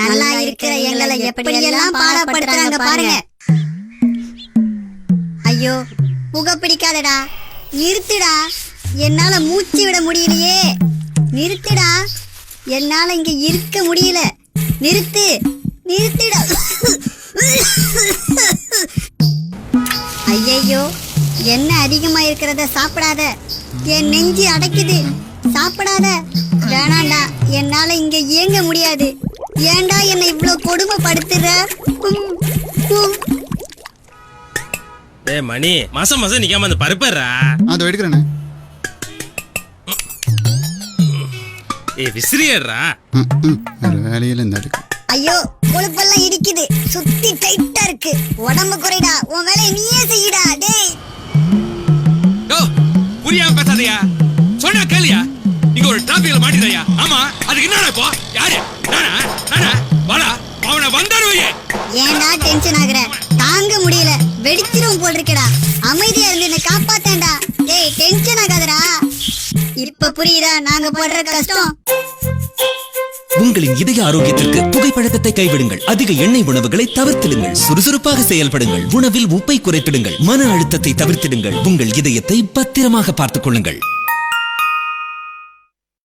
நல்லா இருக்கிற எங்களை எப்படியெல்லாம் பாடப்படுத்துறாங்க பாருங்க. ஐயோ புகை பிடிக்காதடா, நிறுத்துடா, என்னால மூச்சு விட முடியலையே, நிறுத்துடா, என்னால இங்க இருக்க முடியல, நிறுத்து, நிறுத்துடா. ஐயையோ, என்ன அதிகமா இருக்கிறத சாப்பிடாத, என் நெஞ்சு அடைக்குது, சாப்பிடாத. வேணாண்டா, என்னால இங்க இயங்க முடியாது. ஏண்டா என்னை இவ்வளவு கொடுமைப்படுத்துற? மணி மாசம் மாசம் நிக்காம அந்த பருப்பறா அது எடுக்கிறேண்ணே. விசிறியறா வேலையில இந்த அடுக்கு. ஐயோ கொழுப்பெல்லாம் இடிக்குது, சுத்தி டைட்டா இருக்கு, உடம்பு குறைடா, உன் வேலையை நீயே செய்யடா. டேய் புரியாம பேசாதயா, சொன்னா கேளியா, இங்க ஒரு டிராபிக்ல மாட்டிதையா. ஆமா அதுக்கு என்னடா இப்போ? யாரு நானா நானா வாடா, அவனை வந்தாருவே. ஏன்டா டென்ஷன் ஆகுற? தாங்க முடியல, வெடிச்சிரும் போல் இருக்கடா. அமைதியா இருந்து என்ன காப்பாத்தேன்டா. டேய் டென்ஷன் ஆகாதடா. இப்ப புரியுதா நாங்க படுற கஷ்டம்? உங்களின் இதய ஆரோக்கியத்திற்கு புகைப்பழக்கத்தை கைவிடுங்கள். அதிக எண்ணெய் உணவுகளை தவிர்த்திடுங்கள். சுறுசுறுப்பாக செயல்படுங்கள். உணவில் உப்பை குறைத்திடுங்கள். மன அழுத்தத்தை தவிர்த்திடுங்கள். உங்கள் இதயத்தை பத்திரமாக பார்த்துக் கொள்ளுங்கள்.